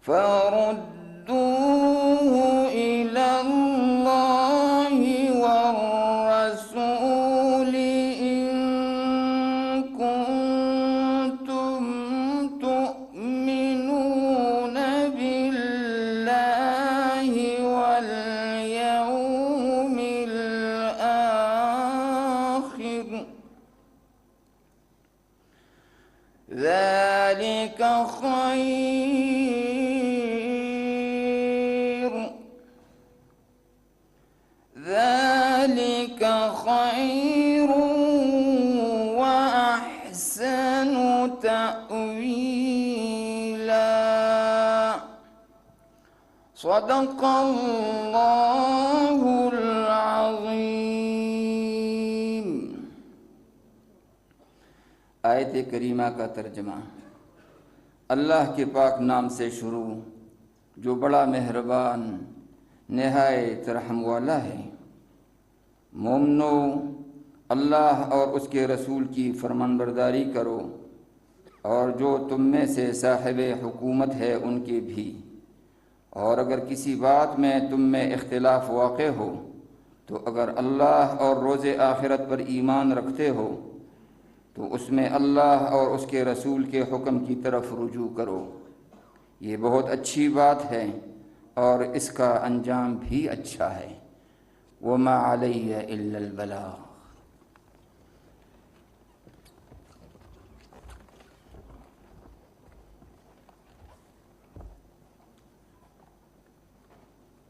فردوه إلى الله والرسول إن كنتم تؤمنون بالله واليوم الآخر ذلك خير وأحسن تأويلا صدق الله العظيم۔ آیت کریمہ کا ترجمہ۔ اللہ کے پاک نام سے شروع جو بڑا مہربان نہایت رحم والا ہے۔ مومنو، اللہ اور اس کے رسول کی فرمانبرداری کرو، اور جو تم میں سے صاحب حکومت ہے ان کے بھی، اور اگر کسی بات میں تم میں اختلاف واقع ہو تو اگر اللہ اور روز آخرت پر ایمان رکھتے ہو تو اس میں اللہ اور اس کے رسول کے حکم کی طرف رجوع کرو، یہ بہت اچھی بات ہے اور اس کا انجام بھی اچھا ہے۔ وما علی الا البلاغ۔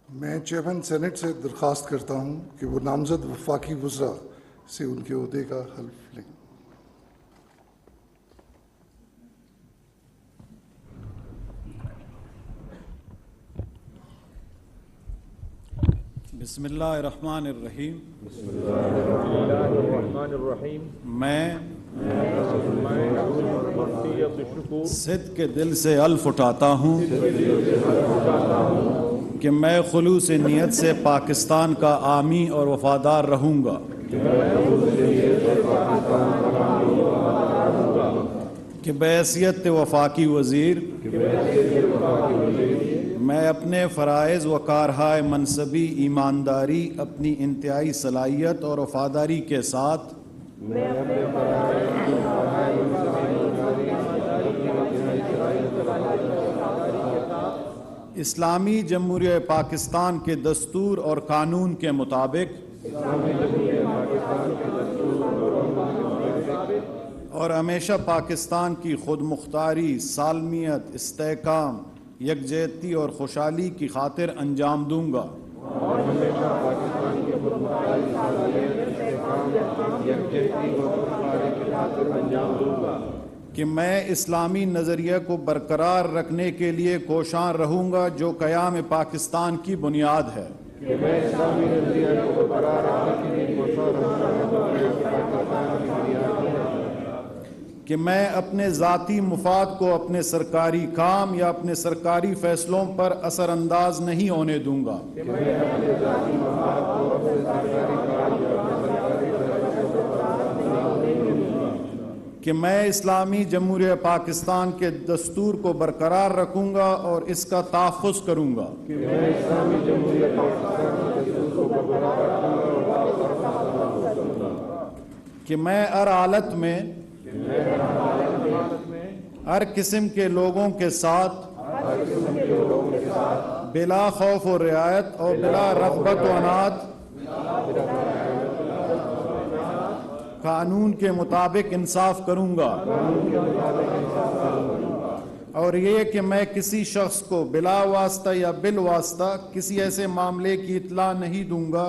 میں چیئرمین سینٹ سے درخواست کرتا ہوں کہ وہ نامزد وفاقی وزراء سے ان کے عہدے کا حلف لیں۔ بسم اللہ الرحمن الرحیم۔ میں صدق کے دل سے الف اٹھاتا ہوں کہ میں خلوص نیت سے پاکستان کا عامی اور وفادار رہوں گا، کہ بحیثیت وفاقی وزیر میں اپنے فرائض و کارہائے منصبی ایمانداری، اپنی انتہائی صلاحیت اور وفاداری کے ساتھ اسلامی جمہوریہ پاکستان کے دستور اور قانون کے مطابق اور ہمیشہ پاکستان کی خود مختاری، سالمیت، استحکام، یکجہتی اور خوشحالی کی خاطر انجام دوں گا، کہ میں اسلامی نظریہ کو برقرار رکھنے کے لیے کوشاں رہوں گا جو قیام پاکستان کی بنیاد ہے، کہ میں اپنے ذاتی مفاد کو اپنے سرکاری کام یا اپنے سرکاری فیصلوں پر اثر انداز نہیں ہونے دوں گا، کہ میں اسلامی جمہوریہ پاکستان کے دستور کو برقرار رکھوں گا اور اس کا تحفظ کروں گا، کہ میں ہر حالت میں ہر قسم کے لوگوں کے ساتھ بلا خوف و رعایت اور بلا رغبت و عناد قانون کے مطابق انصاف کروں گا، اور یہ کہ میں کسی شخص کو بلا واسطہ یا بالواسطہ کسی ایسے معاملے کی اطلاع نہیں دوں گا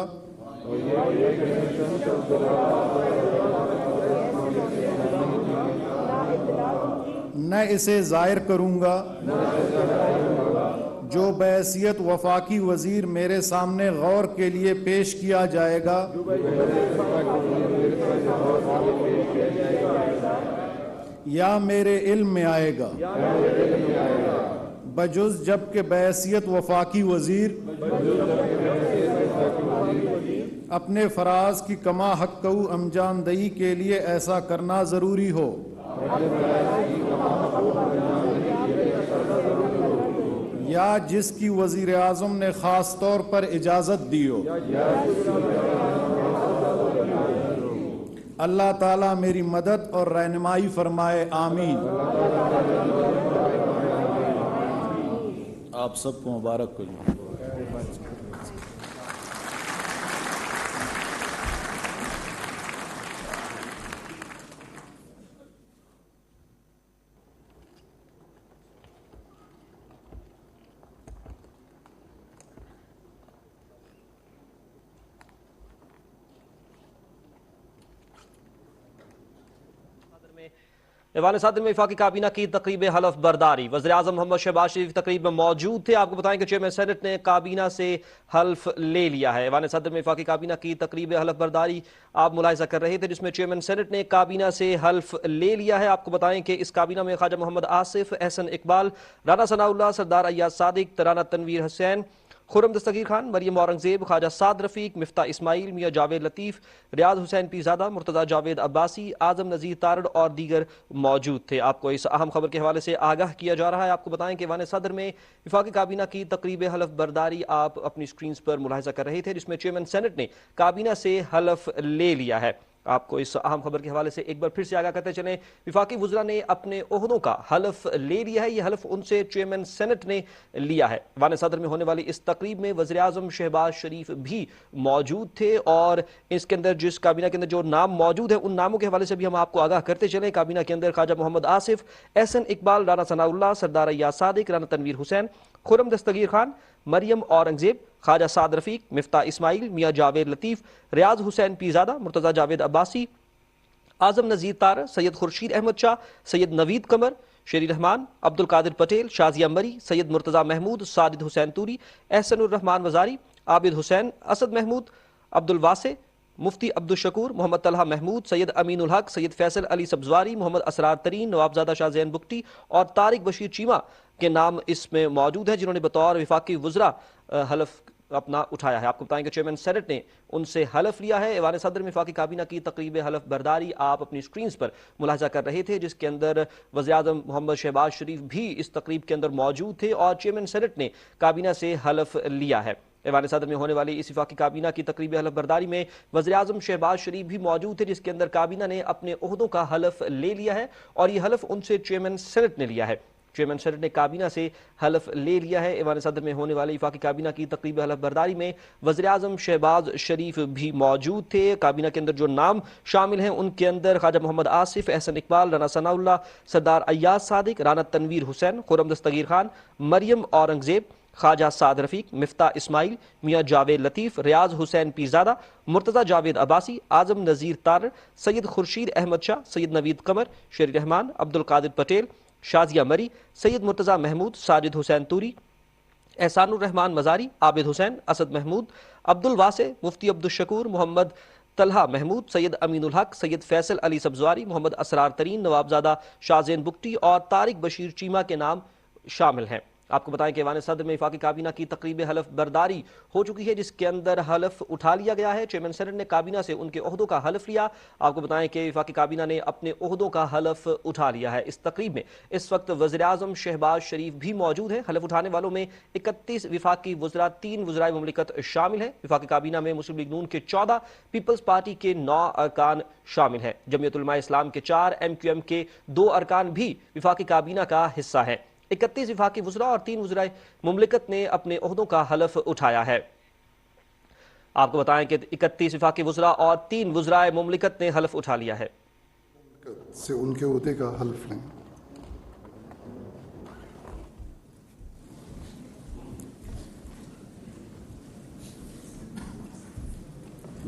نہ اسے ظاہر کروں گا جو بحیثیت وفاقی وزیر میرے سامنے غور کے لیے پیش کیا جائے گا یا میرے علم میں آئے گا، بجز جب کہ بحیثیت وفاقی وزیر اپنے فراز کی کما حقہ انجام دہی کے لیے ایسا کرنا ضروری ہو، یا جس کی وزیر اعظم نے خاص طور پر اجازت دی ہو، اللہ تعالیٰ میری مدد اور رہنمائی فرمائے، آمین۔ آپ سب کو مبارک ہو جائے۔ ایوان صدر میں وفاقی کابینہ کی تقریب حلف برداری، وزیراعظم محمد شہباز شریف تقریب میں موجود تھے۔ آپ کو بتائیں کہ چیئرمین سینٹ نے کابینہ سے حلف لے لیا ہے۔ ایوان صدر میں وفاقی کابینہ کی تقریب حلف برداری آپ ملاحظہ کر رہے تھے، جس میں چیئرمین سینٹ نے کابینہ سے حلف لے لیا ہے۔ آپ کو بتائیں کہ اس کابینہ میں خواجہ محمد آصف، احسن اقبال، رانا ثناء اللہ، سردار ایاز صادق، رانا تنویر حسین، خرم دستگیر خان، مریم اورنگزیب، خواجہ سعد رفیق، مفتاح اسماعیل، میاں جاوید لطیف، ریاض حسین پیرزادہ، مرتضیٰ جاوید عباسی، اعظم نذیر تارڑ اور دیگر موجود تھے۔ آپ کو اس اہم خبر کے حوالے سے آگاہ کیا جا رہا ہے۔ آپ کو بتائیں کہ ایوان صدر میں وفاقی کابینہ کی تقریب حلف برداری آپ اپنی سکرینز پر ملاحظہ کر رہے تھے، جس میں چیئرمین سینٹ نے کابینہ سے حلف لے لیا ہے۔ آپ کو اس اہم خبر کے حوالے سے ایک بار پھر سے آگاہ کرتے چلیں، وفاقی وزراء نے اپنے عہدوں کا حلف لے لیا ہے۔ یہ حلف ان سے چیئرمین سینٹ نے لیا ہے۔ ایوان صدر میں ہونے والی اس تقریب میں وزیراعظم شہباز شریف بھی موجود تھے، اور اس کے اندر جس کابینہ کے اندر جو نام موجود ہیں ان ناموں کے حوالے سے بھی ہم آپ کو آگاہ کرتے چلیں۔ کابینہ کے اندر خواجہ محمد آصف، احسن اقبال، رانا ثناء اللہ، سردار ایاز صادق، رانا تنویر حسین، خرم دستگیر خان، مریم اورنگزیب، خواجہ سعد رفیق، مفتاح اسماعیل، میاں جاوید لطیف، ریاض حسین پیرزادہ، مرتضیٰ جاوید عباسی، اعظم نذیر تارڑ، سید خورشید احمد شاہ، سید نوید قمر، شیری رحمان، عبد القادر پٹیل، شازیہ مری، سید مرتضیٰ محمود، ساجد حسین توری، احسن الرحمان وزاری، عابد حسین، اسد محمود، عبد الواسع، مفتی عبد الشکور، محمد طلحہ محمود، سید امین الحق، سید فیصل علی سبزواری، محمد اسرار ترین، نوابزادہ شاہ زین بگٹی اور طارق بشیر چیمہ کے نام اس میں موجود ہیں، جنہوں نے بطور وفاقی وزراء حلف اپنا اٹھایا ہے۔ آپ کو بتائیں کہ چیئرمین سینٹ نے ان سے حلف لیا ہے۔ ایوان صدر میں وفاقی کابینہ کی تقریب حلف برداری آپ اپنی سکرینز پر ملاحظہ کر رہے تھے، جس کے اندر وزیراعظم محمد شہباز شریف بھی اس تقریب کے اندر موجود تھے، اور چیئرمین سینٹ نے کابینہ سے حلف لیا ہے۔ ایوان صدر میں ہونے والی اس وفاقی کابینہ کی تقریب حلف برداری میں وزیراعظم شہباز شریف بھی موجود تھے، جس کے اندر کابینہ نے اپنے عہدوں کا حلف لے لیا ہے، اور یہ حلف ان سے چیئرمین سینٹ نے لیا ہے۔ چیئرمین سینٹ نے کابینہ سے حلف لے لیا ہے۔ ایوان صدر میں ہونے والی وفاقی کابینہ کی تقریب حلف برداری میں وزیراعظم شہباز شریف بھی موجود تھے۔ کابینہ کے اندر جو نام شامل ہیں ان کے اندر خواجہ محمد آصف، احسن اقبال، رانا ثناء اللہ، سردار ایاز صادق، رانا تنویر حسین، خرم دستگیر خان، مریم اورنگزیب، خواجہ سعد رفیق، مفتاح اسماعیل، میاں جاوید لطیف، ریاض حسین پیرزادہ، مرتضیٰ جاوید عباسی، اعظم نذیر تارڑ، سید خورشید احمد شاہ، سید نوید قمر، شیری رحمان، عبد القادر پٹیل، شازیہ مری، سید مرتضیٰ محمود، ساجد حسین توری، احسان الرحمان مزاری، عابد حسین، اسد محمود، عبد الواسع، مفتی عبد الشکور، محمد طلحہ محمود، سید امین الحق، سید فیصل علی سبزواری، محمد اسرار ترین، نوابزادہ شاہ زین بگٹی اور طارق بشیر چیمہ کے نام شامل ہیں۔ آپ کو بتائیں کہ ایوان صدر میں وفاقی کابینہ کی تقریب حلف برداری ہو چکی ہے، جس کے اندر حلف اٹھا لیا گیا ہے۔ چیئرمین سینٹ نے کابینہ سے ان کے عہدوں کا حلف لیا۔ آپ کو بتائیں کہ وفاقی کابینہ نے اپنے عہدوں کا حلف اٹھا لیا ہے۔ اس تقریب میں اس وقت وزیراعظم شہباز شریف بھی موجود ہیں۔ حلف اٹھانے والوں میں 31 وفاقی وزراء، 3 وزرائے مملکت شامل ہیں۔ وفاقی کابینہ میں مسلم لیگ نون کے 14، پیپلز پارٹی کے 9 ارکان شامل ہیں۔ جمعیت علماء اسلام کے 4، MQM کے 2 ارکان بھی وفاقی کابینہ کا حصہ ہیں۔ 31 وفاقی وزراء اور 3 وزرائے مملکت نے اپنے عہدوں کا حلف اٹھایا ہے۔ آپ کو بتائیں کہ 31 وفاقی وزراء اور 3 وزرائے مملکت نے حلف اٹھا لیا ہے۔ سے ان کے عہدے کا حلف لیں۔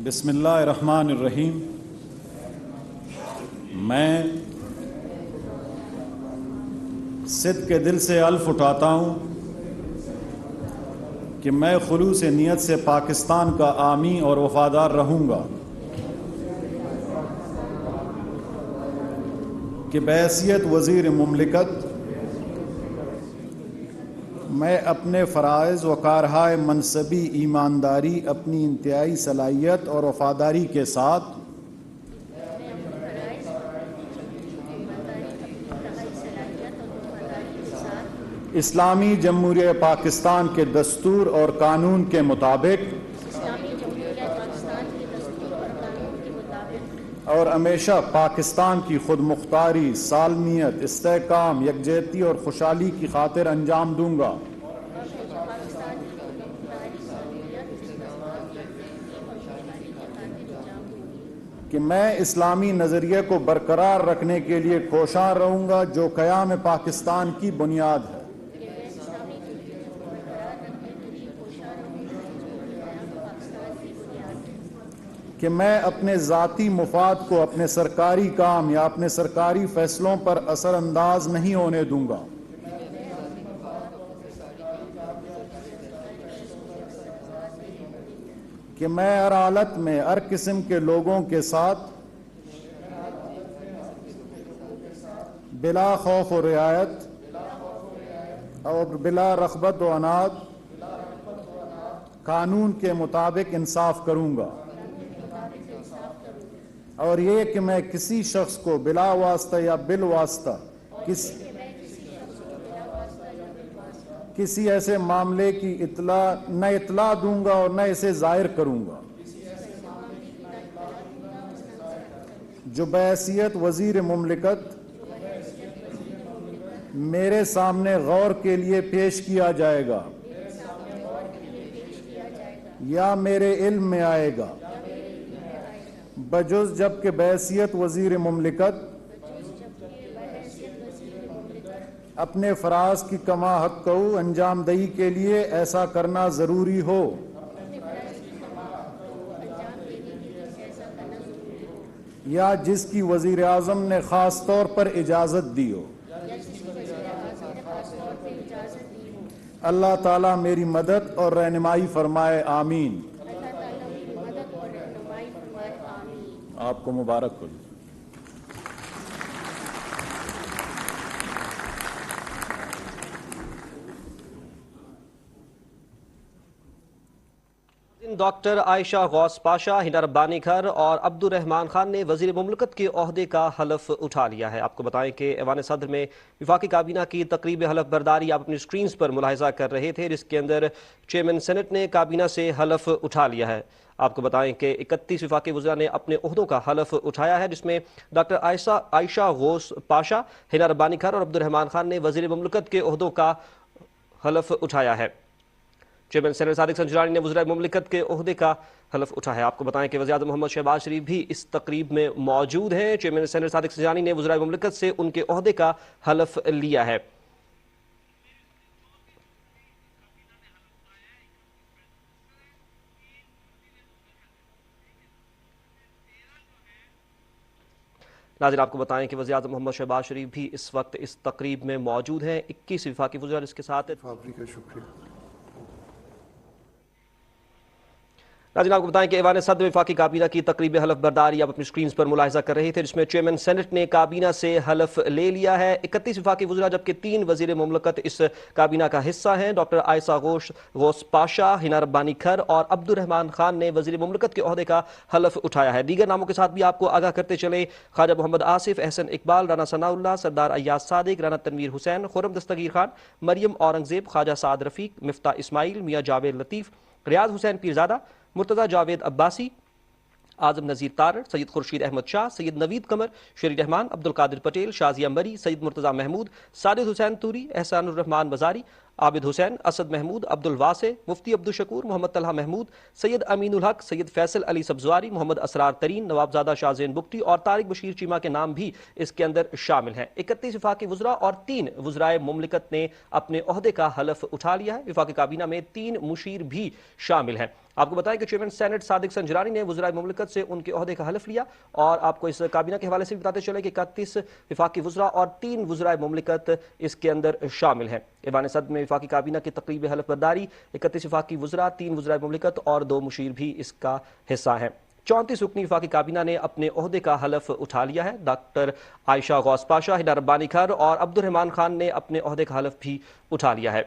بسم اللہ الرحمن الرحیم۔ میں صدق کے دل سے حلف اٹھاتا ہوں کہ میں خلوص نیت سے پاکستان کا حامی اور وفادار رہوں گا، کہ بحیثیت وزیر مملکت میں اپنے فرائض و کارہائے منصبی ایمانداری، اپنی انتہائی صلاحیت اور وفاداری کے ساتھ اسلامی جمہوریہ پاکستان کے دستور اور قانون کے مطابق اور ہمیشہ پاکستان کی خود مختاری، سالمیت، استحکام، یکجہتی اور خوشحالی کی خاطر انجام دوں گا۔ کہ میں اسلامی نظریے کو برقرار رکھنے کے لیے کوشاں رہوں گا جو قیام پاکستان کی بنیاد ہے۔ کہ میں اپنے ذاتی مفاد کو اپنے سرکاری کام یا اپنے سرکاری فیصلوں پر اثر انداز نہیں ہونے دوں گا۔ کہ میں ہر حالت میں ہر قسم کے لوگوں کے ساتھ بلا خوف و رعایت اور بلا رغبت و عناد قانون کے مطابق انصاف کروں گا، اور یہ کہ میں کسی شخص کو بلا واسطہ یا بالواسطہ کسی ایسے معاملے کی اطلاع دوں گا اور نہ اسے ظاہر کروں گا جو بحیثیت وزیر مملکت میرے سامنے غور کے لیے پیش کیا جائے گا یا میرے علم میں آئے گا، بجز جب کہ بحیثیت وزیر مملکت اپنے فرائض کی کما حق انجام دہی کے لیے ایسا کرنا ضروری ہو، یا جس کی وزیر اعظم نے خاص طور پر اجازت دی ہو۔ اللہ تعالیٰ میری مدد اور رہنمائی فرمائے، آمین۔ آپ کو مبارک ہو۔ ڈاکٹر عائشہ غوث پاشا، ہنا ربانی گھر اور عبد الرحمان خان نے وزیر مملکت کے عہدے کا حلف اٹھا لیا ہے۔ آپ کو بتائیں کہ ایوان صدر میں وفاقی کابینہ کی تقریب حلف برداری آپ اپنی سکرینز پر ملاحظہ کر رہے تھے، جس کے اندر چیئرمین سینٹ نے کابینہ سے حلف اٹھا لیا ہے۔ آپ کو بتائیں کہ 31 وفاقی وزراء نے اپنے عہدوں کا حلف اٹھایا ہے، جس میں ڈاکٹر عائشہ غوث پاشا، ہنا ربانی گھر اور عبد الرحمان خان نے وزیر مملکت کے عہدوں کا حلف اٹھایا ہے۔ چیئرمین سینٹ صادق سنجرانی نے وزرائے مملکت کے عہدے کا حلف اٹھایا ہے۔ آپ کو بتائیں کہ وزیر اعظم محمد شہباز شریف بھی اس تقریب میں موجود ہیں۔ چیئرمین سینٹ صادق سنجرانی نے وزرائے مملکت سے ان کے عہدے کا حلف لیا ہے۔ ناظرین، آپ کو بتائیں کہ وزیر اعظم محمد شہباز شریف بھی اس وقت اس تقریب میں موجود ہیں۔ 21 وفاقی وزراء اس کے ساتھ فابری کا شکریہ۔ ناظرین، آپ کو بتائیں کہ ایوان صدر وفاقی کابینہ کی تقریب حلف برداری آپ اپنی سکرینز پر ملاحظہ کر رہے تھے، جس میں چیئرمین سینٹ نے کابینہ سے حلف لے لیا ہے۔ 31 وفاقی وزراء جبکہ 3 وزیر مملکت اس کابینہ کا حصہ ہیں۔ ڈاکٹر عائشہ غوث پاشا، ہنا ربانی گھر اور عبد الرحمان خان نے وزیر مملکت کے عہدے کا حلف اٹھایا ہے۔ دیگر ناموں کے ساتھ بھی آپ کو آگاہ کرتے چلے، خواجہ محمد آصف، احسن اقبال، رانا ثناء اللہ، سردار ایاز صادق، رانا تنویر حسین، خرم دستگیر خان، مریم اورنگزیب، خواجہ سعد رفیق، مفتاح اسماعیل، میاں جاوید لطیف، ریاض حسین پیرزادہ، مرتضی جاوید عباسی، اعظم نذیر تارڑ، سید خورشید احمد شاہ، سید نوید قمر، شیری رحمان، عبد القادر پٹیل، شازیہ مری، سید مرتضی محمود، ساجد حسین توری، احسان الرحمان مزاری، عابد حسین، اسد محمود، عبد الواسع، مفتی عبد الشکور، محمد طلحہ محمود، سید امین الحق، سید فیصل علی سبزواری، محمد اسرار ترین، نوابزادہ شاہ زین بگٹی اور طارق بشیر چیمہ کے نام بھی اس کے اندر شامل ہیں۔ 31 وفاقی وزراء اور 3 وزرائے مملکت نے اپنے عہدے کا حلف اٹھا لیا ہے۔ وفاقی کابینہ میں 3 مشیر بھی شامل ہیں۔ آپ کو بتائیں کہ چیئرمین سینٹ صادق سنجرانی نے وزرائے مملکت سے ان کے عہدے کا حلف لیا، اور آپ کو اس کابینہ کے حوالے سے بھی بتاتے چلے کہ 31 وفاقی وزراء اور 3 وزرائے مملکت اس کے اندر شامل ہیں۔ ایوان صدر میں وفاقی کابینہ کی تقریب حلف برداری 31 وفاقی وزراء، 3 وزرائے مملکت اور 2 مشیر بھی اس کا حصہ ہیں۔ 34 رکنی وفاقی کابینہ نے اپنے عہدے کا حلف اٹھا لیا ہے۔ ڈاکٹر عائشہ غوث پاشا، ہنا ربانی گھر اور عبد الرحمان خان نے اپنے عہدے کا حلف بھی اٹھا لیا ہے۔